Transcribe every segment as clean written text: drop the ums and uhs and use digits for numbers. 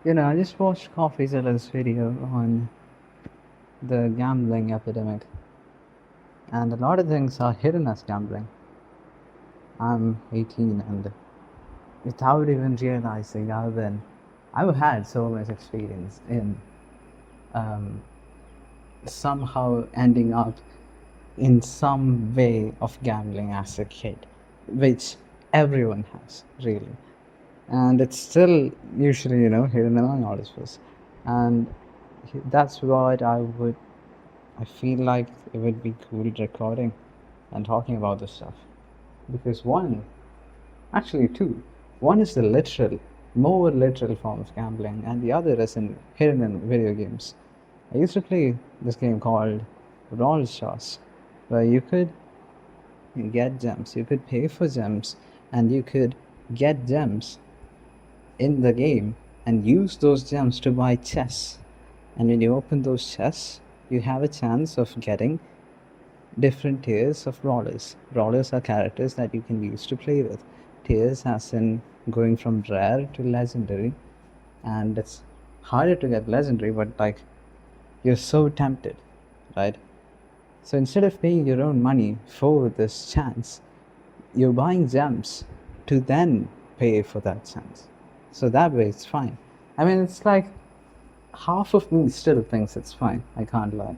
I just watched Coffee Zeller's video on the gambling epidemic, and a lot of things are hidden as gambling. I'm 18, and without even realizing, I've had so much experience in um, somehow ending up in some way of gambling as a kid, which everyone has, really. And it's still usually, hidden among all of us. And that's what I feel like it would be cool recording and talking about this stuff. Because actually two. One is the more literal form of gambling, and the other is hidden in video games. I used to play this game called Roll Shots, where you could get gems, you could pay for gems, and you could get gems in the game and use those gems to buy chests. And when you open those chests, you have a chance of getting different tiers of brawlers. Brawlers are characters that you can use to play with. Tiers as in going from rare to legendary, and it's harder to get legendary, but like you're so tempted, right? So instead of paying your own money for this chance, you're buying gems to then pay for that chance. So that way it's fine. I mean, it's like half of me still thinks it's fine. I can't lie.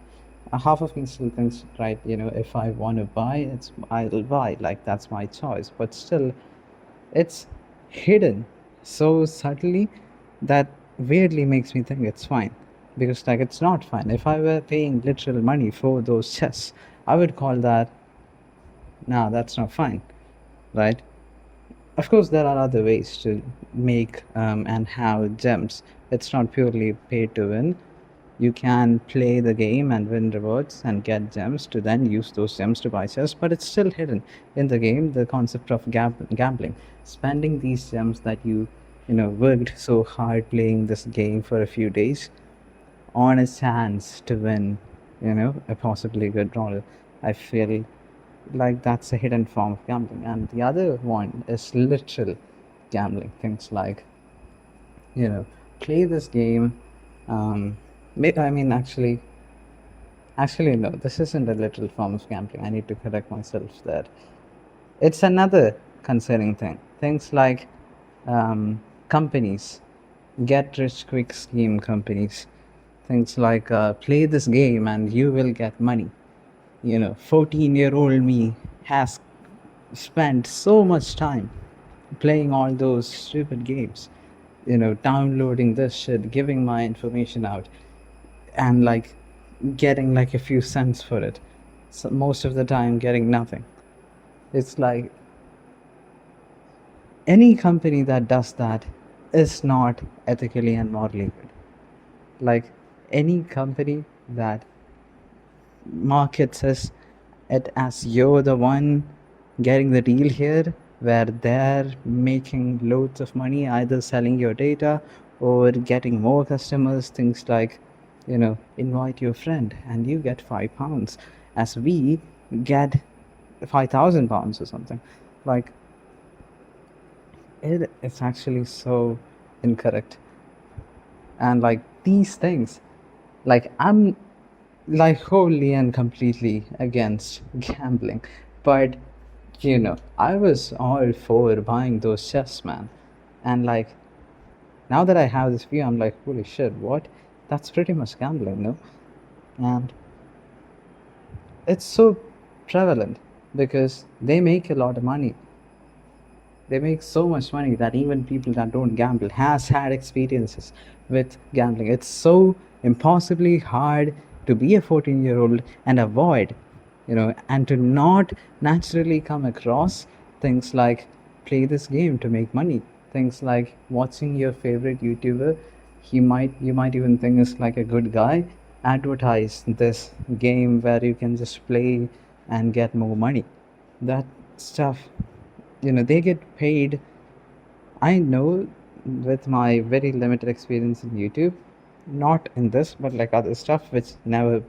Half of me still thinks, right, if I want to buy, I'll buy. Like, that's my choice. But still, it's hidden so subtly that weirdly makes me think it's fine. Because, like, it's not fine. If I were paying literal money for those chests, I would call that, nah, that's not fine, right? Of course, there are other ways to make and have gems. It's not purely pay to win. You can play the game and win rewards and get gems to then use those gems to buy chests, but it's still hidden in the game. The concept of gambling, spending these gems that you worked so hard playing this game for a few days on a chance to win, a possibly good roll. I feel like that's a hidden form of gambling. And the other one is literal gambling. Things like, you know, play this game. I mean, actually, no, this isn't a literal form of gambling. I need to correct myself there. It's another concerning thing. Things like companies, get rich quick scheme companies. Things like play this game and you will get money. 14-year-old me has spent so much time playing all those stupid games, downloading this shit, giving my information out, and like getting like a few cents for it. So most of the time, getting nothing. It's like any company that does that is not ethically and morally good. Like any company that markets it as you're the one getting the deal here, where they're making loads of money either selling your data or getting more customers. Things like, invite your friend and you get £5 as we get £5,000 or something. Like, it's actually so incorrect. And like these things, like I'm like wholly and completely against gambling, but I was all for buying those chests, man. And like now that I have this view, I'm like, holy shit, what? That's pretty much gambling, no? And it's so prevalent because they make a lot of money. They make so much money that even people that don't gamble has had experiences with gambling. It's so impossibly hard to be a 14-year-old and avoid, and to not naturally come across things like play this game to make money. Things like watching your favorite YouTuber, you might even think is like a good guy, advertise this game where you can just play and get more money. That stuff, they get paid. I know, with my very limited experience in YouTube, not in this but like other stuff which never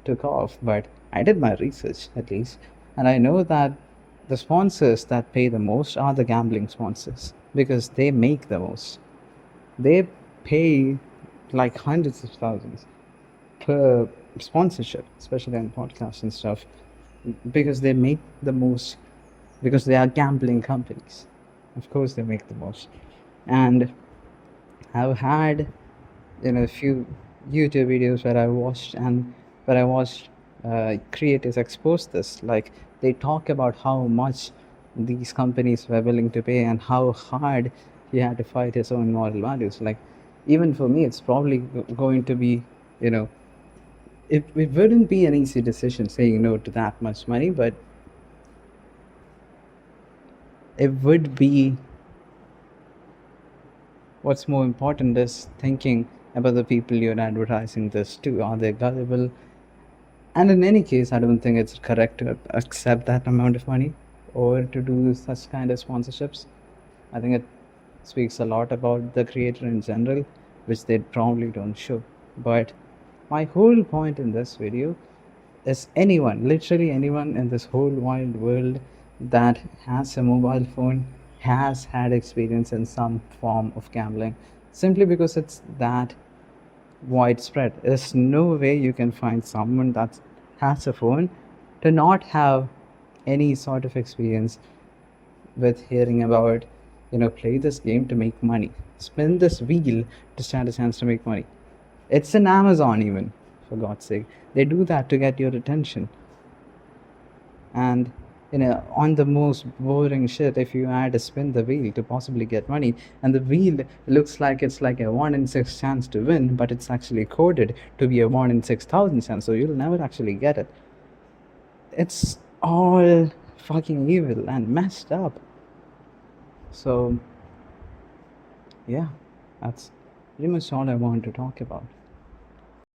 took off, but I did my research at least, and I know that the sponsors that pay the most are the gambling sponsors because they make the most. They pay like hundreds of thousands per sponsorship, especially on podcasts and stuff, because they make the most, because they are gambling companies. Of course, they make the most. And I've had, a few YouTube videos where I watched creators expose this. Like, they talk about how much these companies were willing to pay and how hard he had to fight his own moral values. Like, even for me, it's probably going to be, you know, it wouldn't be an easy decision saying no to that much money, but it would be. What's more important is thinking about the people you're advertising this to. Are they gullible? And in any case, I don't think it's correct to accept that amount of money or to do such kind of sponsorships. I think it speaks a lot about the creator in general, which they probably don't show. But my whole point in this video is anyone, literally anyone in this whole wide world that has a mobile phone has had experience in some form of gambling, simply because it's that widespread. There's no way you can find someone that has a phone to not have any sort of experience with hearing about, play this game to make money, spin this wheel to stand a chance to make money. It's an Amazon, even, for God's sake. They do that to get your attention. And on the most boring shit, if you add a spin the wheel to possibly get money, and the wheel looks like it's like a 1 in 6 chance to win, but it's actually coded to be a 1 in 6,000 chance, so you'll never actually get it. It's all fucking evil and messed up. So yeah, that's pretty much all I want to talk about.